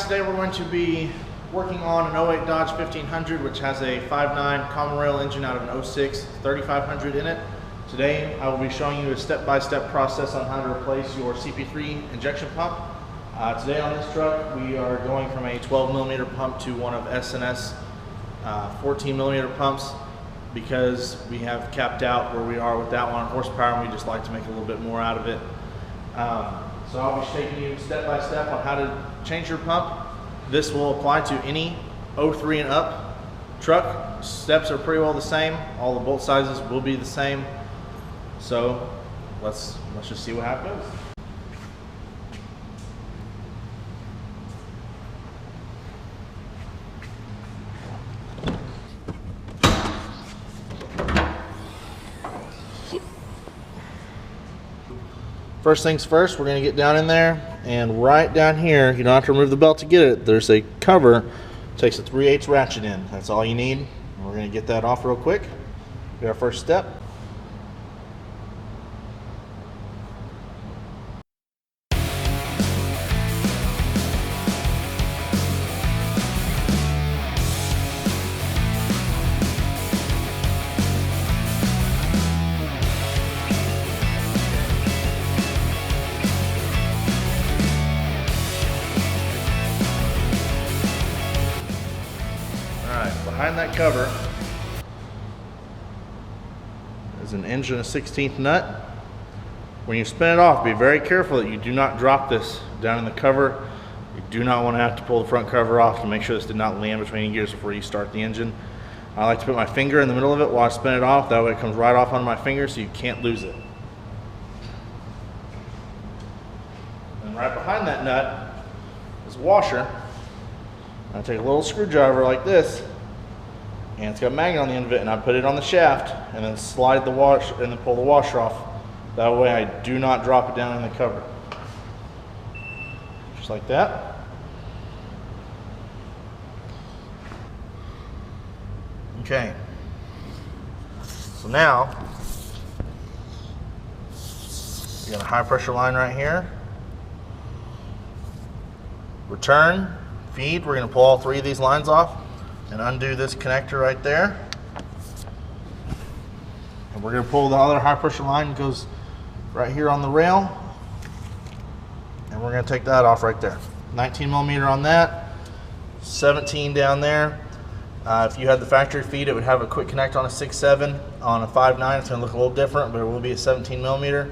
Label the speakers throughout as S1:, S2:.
S1: today we're going to be working on an 08 Dodge 1500, which has a 5.9 common rail engine out of an 06 3500 in it. Today I will be showing you a step-by-step process on how to replace your CP3 injection pump. Today on this truck we are going from a 12mm pump to one of S&S 14mm pumps, because we have capped out where we are with that one horsepower and we just like to make a little bit more out of it. So I'll be taking you step by step on how to change your pump. This will apply to any 03 and up truck. Steps are pretty well the same. All the bolt sizes will be the same. So let's just see what happens. First things first, we're going to get down in there, and right down here, you don't have to remove the belt to get it. There's a cover, takes a 3/8 ratchet in. That's all you need. We're going to get that off real quick. Be our first step. Behind that cover is an inch and a 1/16 nut. When you spin it off, be very careful that you do not drop this down in the cover. You do not want to have to pull the front cover off to make sure this did not land between gears before you start the engine. I like to put my finger in the middle of it while I spin it off. That way it comes right off on my finger so you can't lose it. And right behind that nut is a washer. I take a little screwdriver like this, and it's got a magnet on the end of it, and I put it on the shaft and then slide the wash and then pull the washer off. That way I do not drop it down in the cover. Just like that. Okay. So now you got a high pressure line right here. Return, feed, we're going to pull all three of these lines off and undo this connector right there. And we're going to pull the other high pressure line that goes right here on the rail, and we're going to take that off right there. 19mm on that, 17 down there. If you had the factory feed, it would have a quick connect on a 6.7. On a 5.9 it's going to look a little different, but it will be a 17mm.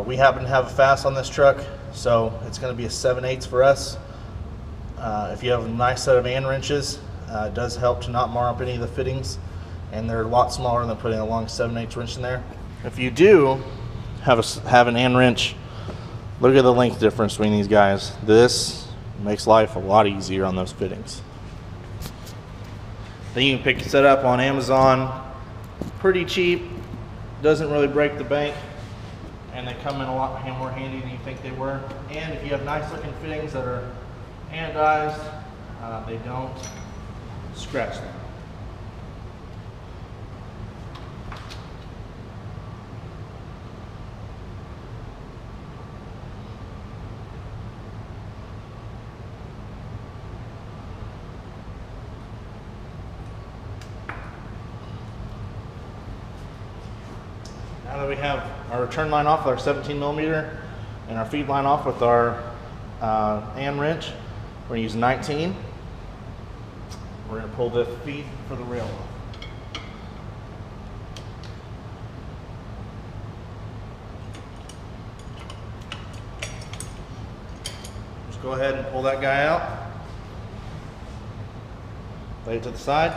S1: We happen to have a fast on this truck, so it's going to be a 7/8 for us. If you have a nice set of N wrenches, it does help to not mar up any of the fittings, and they're a lot smaller than putting a long 7/8 wrench in there. If you do have an N wrench, look at the length difference between these guys. This makes life a lot easier on those fittings. Then you can pick a set up on Amazon, pretty cheap, doesn't really break the bank, and they come in a lot more handy than you think they were. And if you have nice looking fittings that are anodized, they don't scratch them. Now that we have our return line off with our 17mm and our feed line off with our N wrench, we're going to use 19. We're going to pull the feed for the rail off. Just go ahead and pull that guy out. Lay it to the side.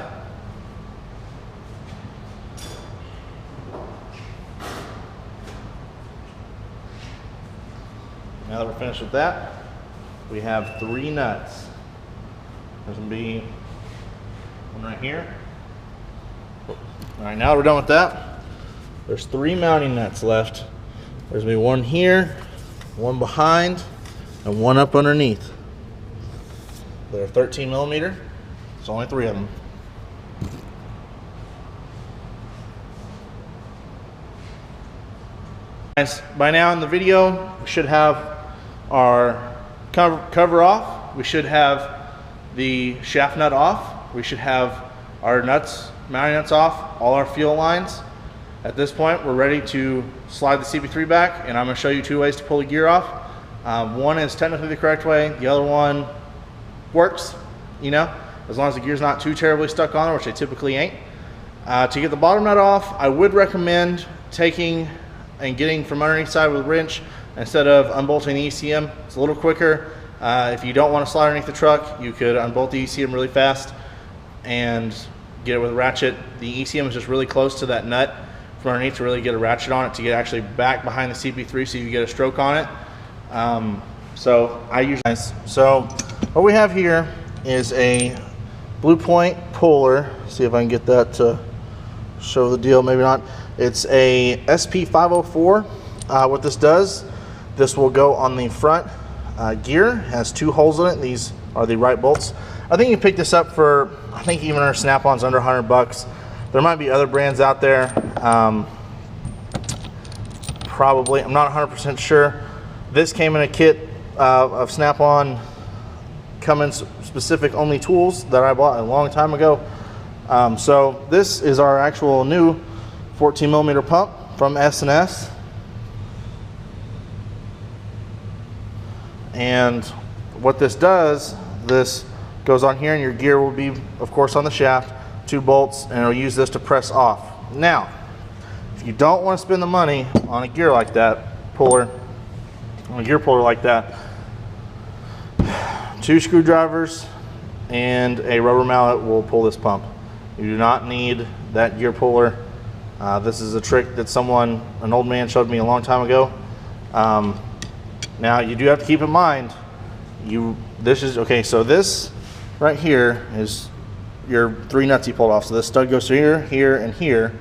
S1: Now that we're finished with that, we have 3 nuts. There's going to be one right here. All right, now that we're done with that, there's 3 mounting nuts left. There's going to be one here, one behind, and one up underneath. They're 13mm. There's only 3 of them. By now in the video, we should have our cover off. we should have the shaft nut off. We should have our nuts, mounting nuts off, all our fuel lines. At this point, we're ready to slide the CP3 back, and I'm going to show you 2 ways to pull the gear off. One is technically the correct way. The other one works, you know, as long as the gear's not too terribly stuck on it, which they typically ain't. To get the bottom nut off, I would recommend taking and getting from underneath side with a wrench instead of unbolting the ECM. It's a little quicker. If you don't want to slide underneath the truck, you could unbolt the ECM really fast and get it with a ratchet. The ECM is just really close to that nut from underneath to really get a ratchet on it to get actually back behind the CP3 so you get a stroke on it. So I usually, so what we have here is a Blue Point puller. See if I can get that to show the deal, maybe not. It's a SP504. What this does, this will go on the front gear. It has 2 holes in it. These are the right bolts. I think you can pick this up for, I think even our Snap-on's under 100 bucks. There might be other brands out there. Probably, I'm not 100% sure. This came in a kit of Snap-on Cummins specific only tools that I bought a long time ago. So this is our actual new 14mm pump from S&S. And what this does, this goes on here and your gear will be, of course, on the shaft, 2 bolts, and it'll use this to press off. Now, if you don't want to spend the money on a gear like that, gear puller like that, 2 screwdrivers and a rubber mallet will pull this pump. You do not need that gear puller. This is a trick that an old man showed me a long time ago. Now you do have to keep in mind, so this right here is your 3 nuts you pulled off. So this stud goes here, here, and here.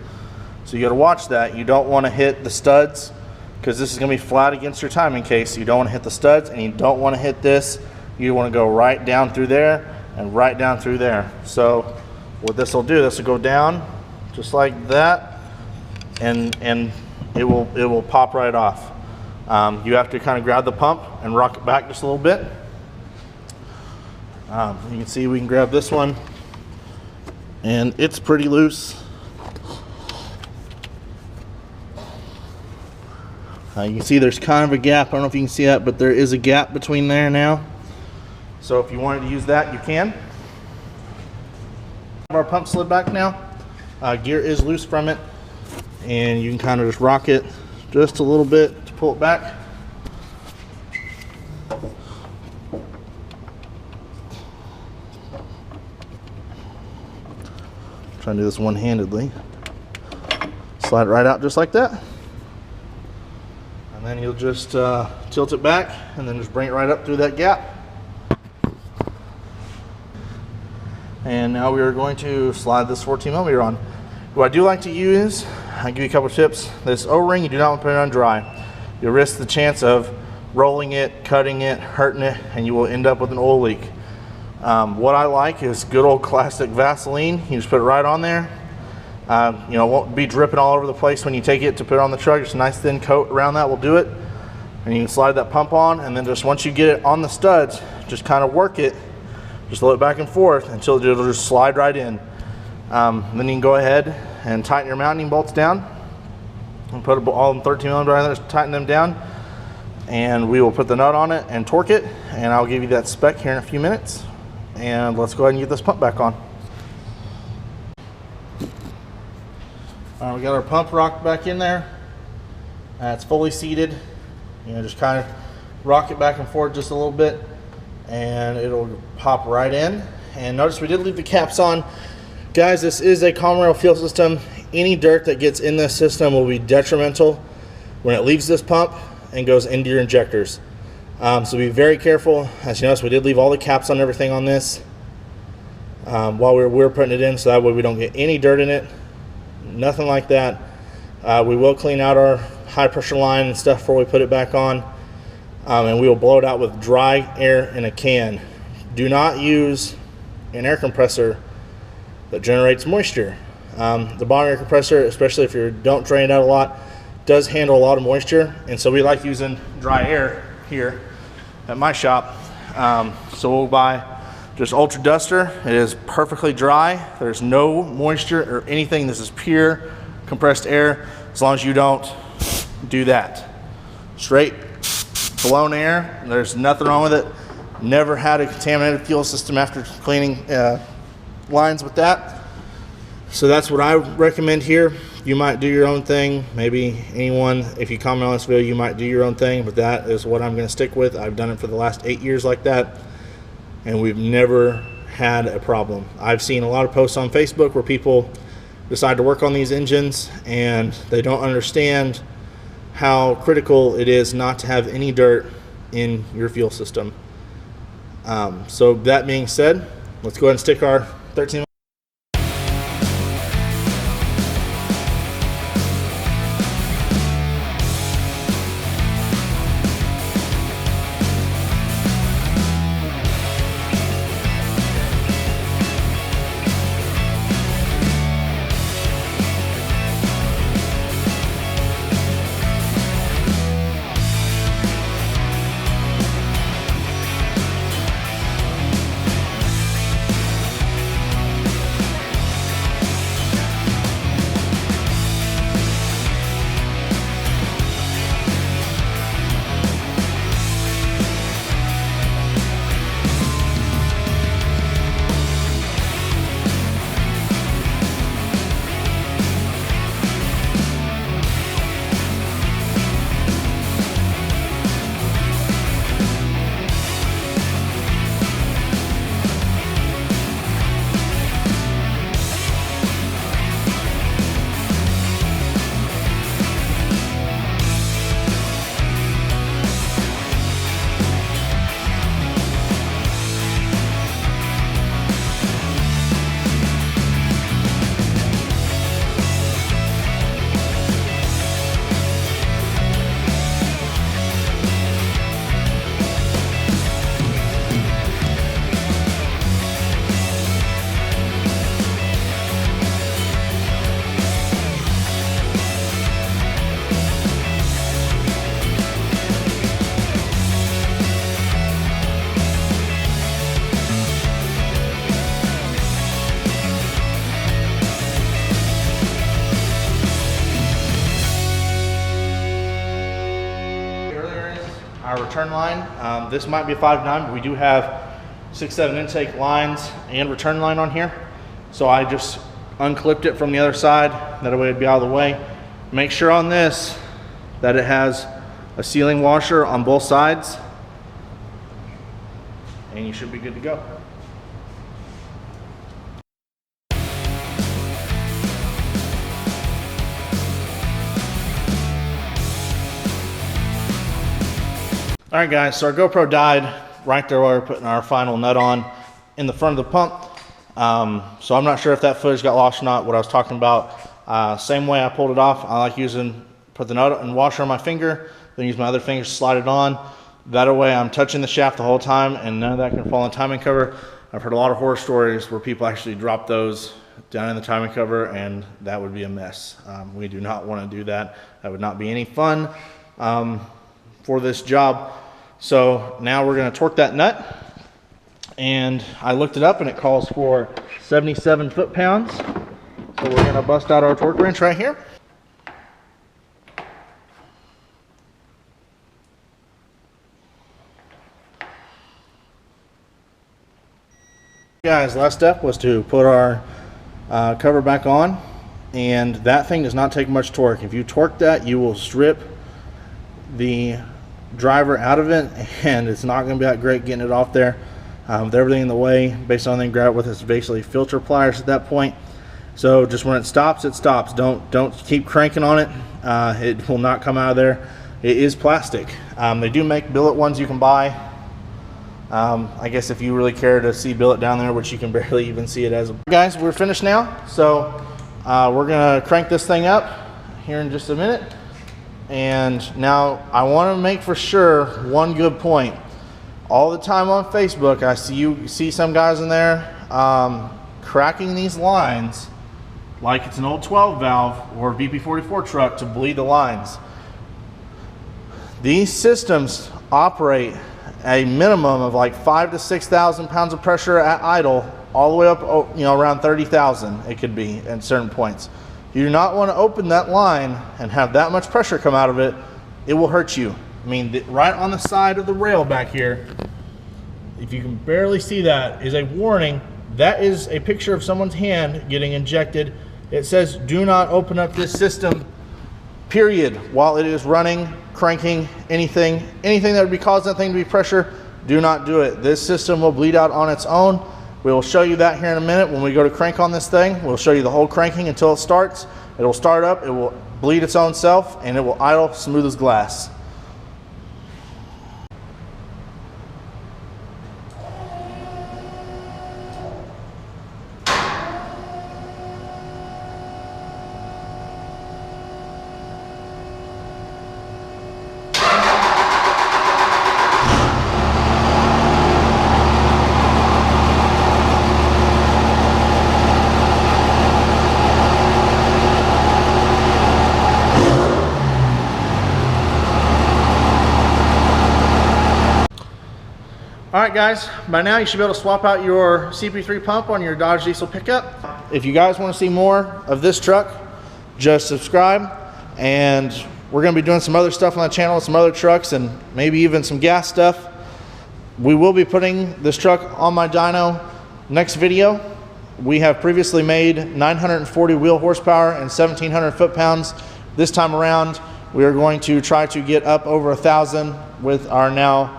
S1: So you got to watch that. You don't want to hit the studs because this is going to be flat against your timing case. You don't want to hit the studs and you don't want to hit this. You want to go right down through there and right down through there. So what this will do, this will go down just like that, and it will pop right off. You have to kind of grab the pump and rock it back just a little bit. You can see we can grab this one and it's pretty loose. You can see there's kind of a gap. I don't know if you can see that, but there is a gap between there now. So if you wanted to use that, you can. Our pump slid back now. Gear is loose from it, and you can kind of just rock it just a little bit to pull it back. Trying to do this one-handedly. Slide it right out just like that. And then you'll just tilt it back and then just bring it right up through that gap. And now we are going to slide this 14mm on. What I do like to use, I'll give you a couple of tips. This O-ring, you do not want to put it on dry. You'll risk the chance of rolling it, cutting it, hurting it, and you will end up with an oil leak. What I like is good old classic Vaseline. You just put it right on there. You know, it won't be dripping all over the place when you take it to put it on the truck. Just a nice thin coat around that will do it. And you can slide that pump on, and then just once you get it on the studs, just kind of work it. Just load it back and forth until it'll just slide right in. Then you can go ahead and tighten your mounting bolts down and put all in 13mm right there, just tighten them down. And we will put the nut on it and torque it, and I'll give you that spec here in a few minutes. And let's go ahead and get this pump back on. All right, we got our pump rocked back in there. It's fully seated. You know, just kind of rock it back and forth just a little bit, and it'll pop right in. And notice we did leave the caps on. Guys, this is a common rail fuel system. Any dirt that gets in this system will be detrimental when it leaves this pump and goes into your injectors. So be very careful. As you notice, we did leave all the caps on everything on this while we were putting it in, so that way we don't get any dirt in it. Nothing like that. We will clean out our high pressure line and stuff before we put it back on, and we will blow it out with dry air in a can. Do not use an air compressor that generates moisture. The bottom air compressor, especially if you don't drain it out a lot, does handle a lot of moisture, and so we like using dry air here at my shop. So we'll buy just Ultra Duster. It is perfectly dry. There's no moisture or anything. This is pure compressed air, as long as you don't do that. Straight blown air. There's nothing wrong with it. Never had a contaminated fuel system after cleaning lines with that. So that's what I recommend here. You might do your own thing. Maybe anyone, if you comment on this video, you might do your own thing, but that is what I'm going to stick with. I've done it for the last 8 years like that, and we've never had a problem. I've seen a lot of posts on Facebook where people decide to work on these engines and they don't understand how critical it is not to have any dirt in your fuel system. So that being said, let's go ahead and stick our 13. Our return line, this might be a 5.9, but we do have 6.7 intake lines and return line on here. So I just unclipped it from the other side, that way it'd be out of the way. Make sure on this that it has a sealing washer on both sides, and you should be good to go. All right guys, so our GoPro died right there while we were putting our final nut on in the front of the pump. So I'm not sure if that footage got lost or not, what I was talking about. Same way I pulled it off, I like put the nut and washer on my finger, then use my other finger to slide it on. That way I'm touching the shaft the whole time and none of that can fall in the timing cover. I've heard a lot of horror stories where people actually drop those down in the timing cover, and that would be a mess. We do not want to do that. That would not be any fun for this job. So now we're going to torque that nut, and I looked it up and it calls for 77 foot-pounds. So we're going to bust out our torque wrench right here. Guys, last step was to put our cover back on, and that thing does not take much torque. If you torque that, you will strip the driver out of it, and it's not going to be that great getting it off there with everything in the way. Based on anything, grab it with is basically filter pliers at that point. So just when it stops, it stops. Don't keep cranking on it. It will not come out of there. It is plastic. They do make billet ones you can buy. I guess if you really care to see billet down there, which you can barely even see it as a... Guys, we're finished now, so we're gonna crank this thing up here in just a minute. And now I want to make for sure one good point. All the time on Facebook, I see some guys in there cracking these lines like it's an old 12 valve or VP44 truck to bleed the lines. These systems operate a minimum of like 5,000 to 6,000 pounds of pressure at idle, all the way up, you know, around 30,000 it could be at certain points. You do not want to open that line and have that much pressure come out of it. It will hurt you. I mean, right on the side of the rail back here, if you can barely see that, is a warning. That is a picture of someone's hand getting injected. It says, do not open up this system, period, while it is running, cranking, anything that would be causing that thing to be pressure, do not do it. This system will bleed out on its own. We will show you that here in a minute. When we go to crank on this thing, we'll show you the whole cranking until it starts. It will start up, it will bleed its own self, and it will idle smooth as glass. All right, guys, by now you should be able to swap out your CP3 pump on your Dodge diesel pickup. If you guys want to see more of this truck, just subscribe, and we're going to be doing some other stuff on the channel, some other trucks, and maybe even some gas stuff. We will be putting this truck on my dyno next video. We have previously made 940 wheel horsepower and 1,700 foot-pounds. This time around, we are going to try to get up over 1,000 with our now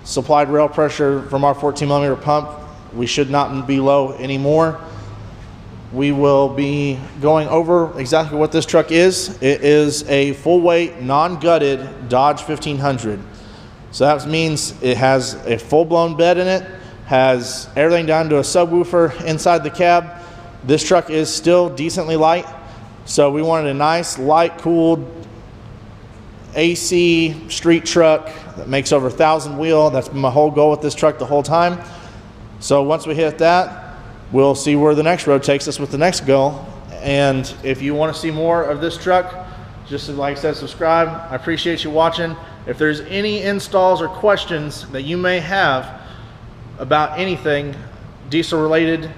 S1: supplied rail pressure from our 14mm pump. We should not be low anymore. We will be going over exactly what this truck is. It is a full weight, non-gutted Dodge 1500. So that means it has a full-blown bed in it, has everything down to a subwoofer inside the cab. This truck is still decently light, so we wanted a nice, light, cooled AC street truck that makes over 1,000 wheel. That's been my whole goal with this truck the whole time. So once we hit that, we'll see where the next road takes us with the next goal. And if you want to see more of this truck, just like I said, subscribe. I appreciate you watching. If there's any installs or questions that you may have about anything diesel related,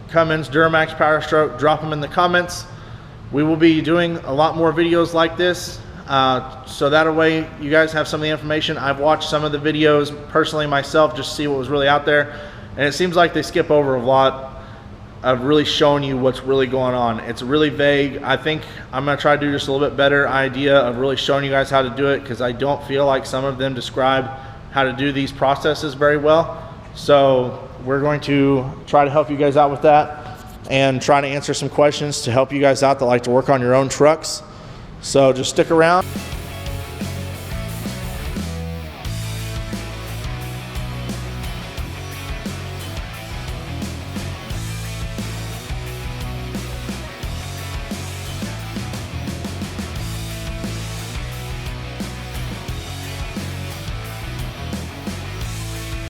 S1: Cummins, Duramax, Power Stroke, drop them in the comments. We will be doing a lot more videos like this. So that way you guys have some of the information. I've watched some of the videos personally myself just to see what was really out there, and it seems like they skip over a lot of really showing you what's really going on. It's really vague. I think I'm going to try to do just a little bit better idea of really showing you guys how to do it, because I don't feel like some of them describe how to do these processes very well. So we're going to try to help you guys out with that and try to answer some questions to help you guys out that like to work on your own trucks. So just stick around.